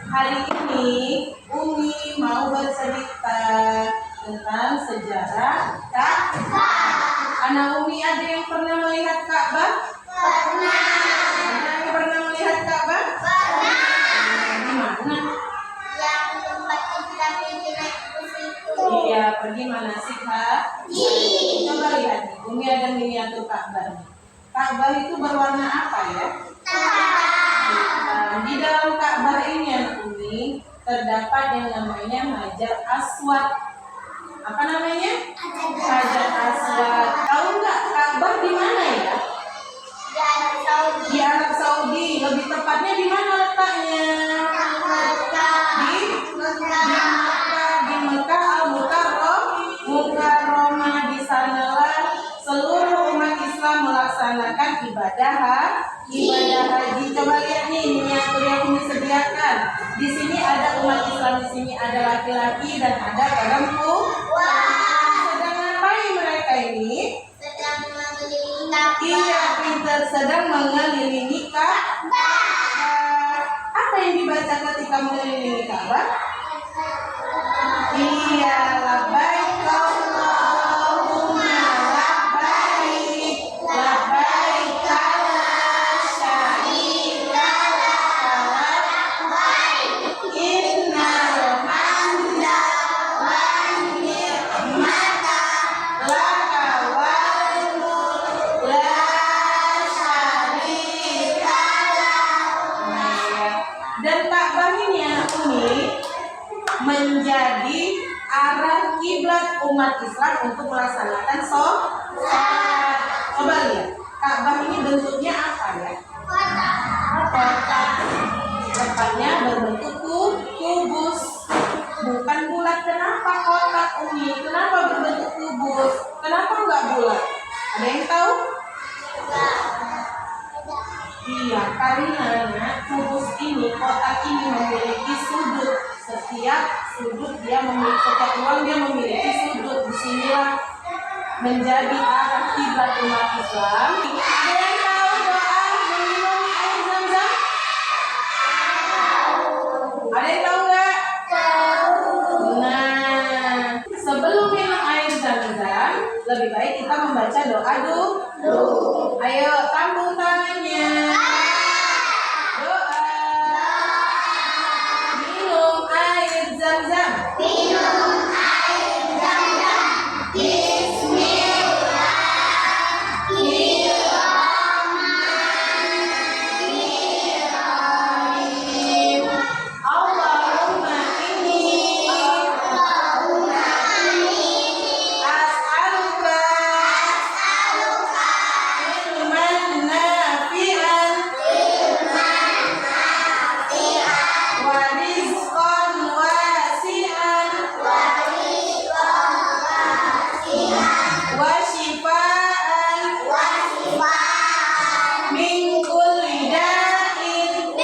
Hari ini Umi mau bercerita tentang sejarah Ka'bah. Anak Umi ada yang pernah melihat Ka'bah? Pernah. Ada yang pernah melihat Ka'bah? Pernah. Di mana? Yang tempat kita pergi naik ke situ. Iya, pergi manasik haji. Coba lihat nih, Umi ada miniatur Ka'bah. Ka'bah itu berwarna apa ya? Di dalam Ka'bah ini anak Umi terdapat yang namanya Hajar Aswad. Apa namanya? Hajar Aswad. Tahu nggak Ka'bah di mana ya? Di Arab Saudi. Di Arab Saudi. Lebih tepatnya di mana letaknya? Di Mekah Al-Mukarramah. Di sanalah seluruh umat Islam melaksanakan ibadah haji. Coba lihat nih miniatur yang Umi sediakan. Di sini ada umat Islam, di sini ada laki-laki dan ada perempuan. Sedang ngapain mereka ini? Sedang mengelilingi Ka'bah. Iya, pintar, sedang mengelilingi Ka'bah. Apa yang dibaca ketika mengelilingi Ka'bah? Iya, labbaik Allahumma labbaik, labbaik la syarika lak, innal hamda wan ni'mata laka wal mulk la syarika lak. Nah, ya. Dan Ka'bah ini anak Umi menjadi arah kiblat umat Islam untuk melaksanakan sholat. Coba lihat, Ka'bah ini bentuknya apa ya? Kotak. Tepatnya berbentuk kubus, bukan bulat. Kenapa kotak Umi? Kenapa berbentuk kubus? Kenapa enggak bulat? Ada yang tahu? Iya, karena kubus ini, kotak ini memiliki sudut. Setiap ruang dia memiliki sudut. Disinilah menjadi arah kiblat umat Islam. Ada yang tahu doa meminum air Zam-Zam? Ada yang tahu nggak? Nah, sebelum minum air Zam-Zam, lebih baik kita membaca doa dulu. Ayo, tampung tangannya. Doa. Minum air Zam-Zam. Bismillahirrahmanirrahim. Allahumma inni as'aluka ilman nafi'an wa rizqan wasi'an wa shifaan min kulli da'in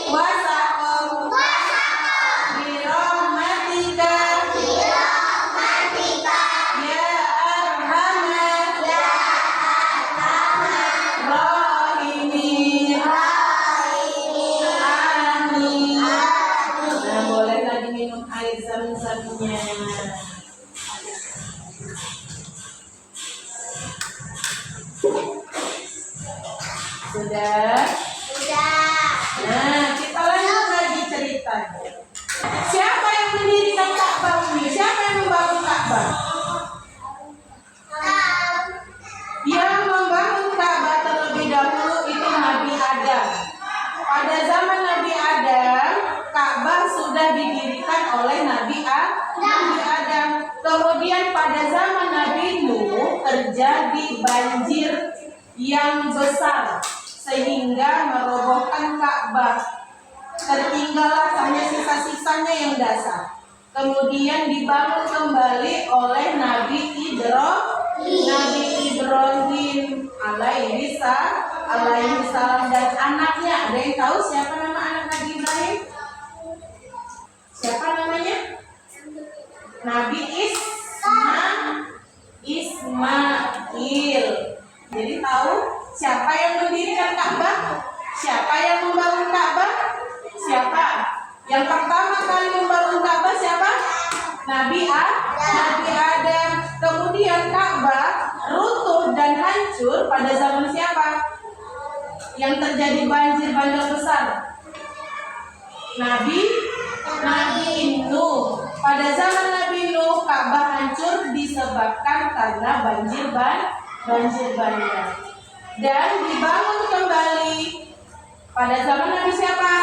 wa saqam bi rahmatika ya arhamar rahimin. Amin. Nah, boleh lagi minum air Zam-Zamnya. Sudah? Nah, kita lanjut lagi ceritanya. Siapa yang mendirikan Ka'bah ini? Siapa yang membangun Ka'bah? Yang membangun Ka'bah terlebih dahulu itu Nabi Adam. Pada zaman Nabi Adam, Ka'bah sudah didirikan oleh Nabi Adam. Kemudian pada zaman Nabi Nuh terjadi banjir yang besar sehingga merobohkan Ka'bah. Tertinggallah hanya sisa-sisanya yang dasar. Kemudian dibangun kembali oleh Nabi Ibrahim alaihi salam dan anaknya. Ada yang tahu siapa nama anak Nabi Ibrahim? Siapa namanya? Nabi Ismail. Jadi tahu siapa yang mendirikan Ka'bah? Siapa yang membangun Ka'bah? Yang pertama kali membangun Ka'bah siapa? Nabi Adam. Kemudian Ka'bah runtuh dan hancur pada zaman siapa? Yang terjadi banjir bandang besar. Nabi Nuh. Pada zaman Nabi Nuh, Ka'bah hancur disebabkan karena banjir bandang. Dan dibangun kembali pada zaman Nabi siapa?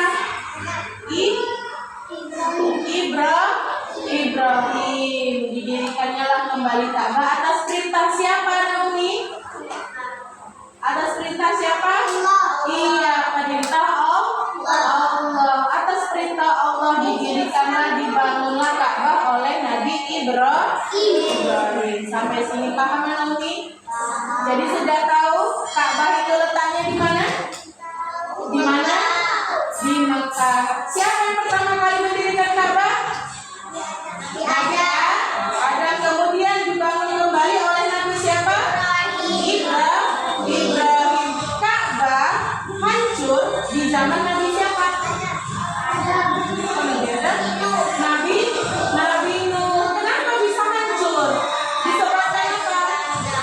Ibrahim. Didirikannya lah kembali Ka'bah atas perintah siapa, Naomi? Atas perintah siapa? Iya, perintah Allah. Atas perintah Allah didirikanlah, dibangunlah Ka'bah oleh Nabi Ibrahim. Sampai sini paham, Naomi? Jadi sudah tahu Ka'bah itu letaknya di mana? Di mana? Di Mekah. Siapa yang pertama kali mendirikan Ka'bah? Nabi Adam. Kemudian dibangun kembali oleh Nabi siapa? Ibrahim. Ka'bah hancur di zaman Nabi siapa? Nabi Nuh. Kenapa bisa hancur? Disebabkan apa?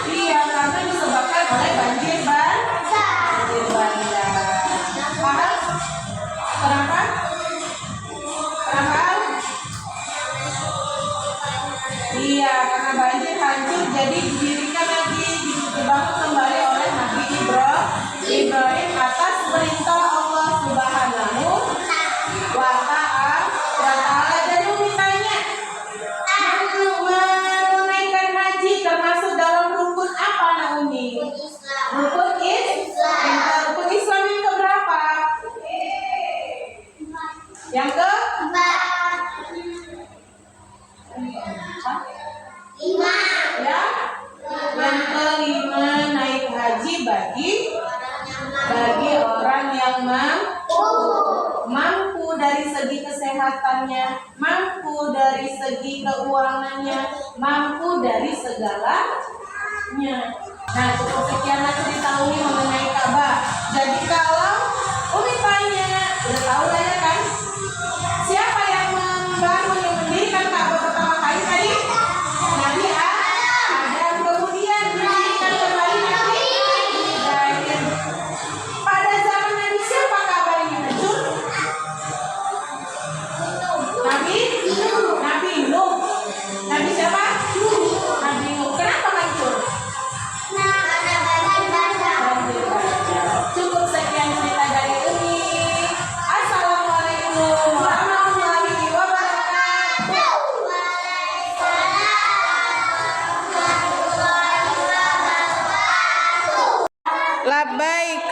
Iya, karena disebabkan oleh banjir bandang. Paham? Kenapa? Iya, karena banjir hancur, jadi didirikan lagi, dibangun kembali oleh Nabi Ibrahim atas perintah Allah Subhanahu wa Ta'ala. Jadi Umi tanya, menunaikan haji termasuk dalam rukun apa, Naomi? Rukun Islam. Rukun Islam yang keberapa? Yang keempat. Ya, yang kelima, naik haji bagi orang yang mampu dari segi kesehatannya, mampu dari segi keuangannya, mampu dari segalanya. Nah, cukup sekianlah cerita Umi mengenai Ka'bah. Jadi kalau Umi tanya, udah tahu lah ya kan? Siapa yang membangun, yang mendirikan Ka'bah pertama kali tadi? Nabi Adam. Kemudian didirikan kembali Nabi Ibrahim. Pada zaman Nabi siapa Ka'bah ini hancur? Nabi Nuh. Nabi siapa? Nabi Nuh. Kenapa hancur? Cukup sekian cerita dari Umi. Assalamualaikum warahmatullahi wabarakatuh. Labbaik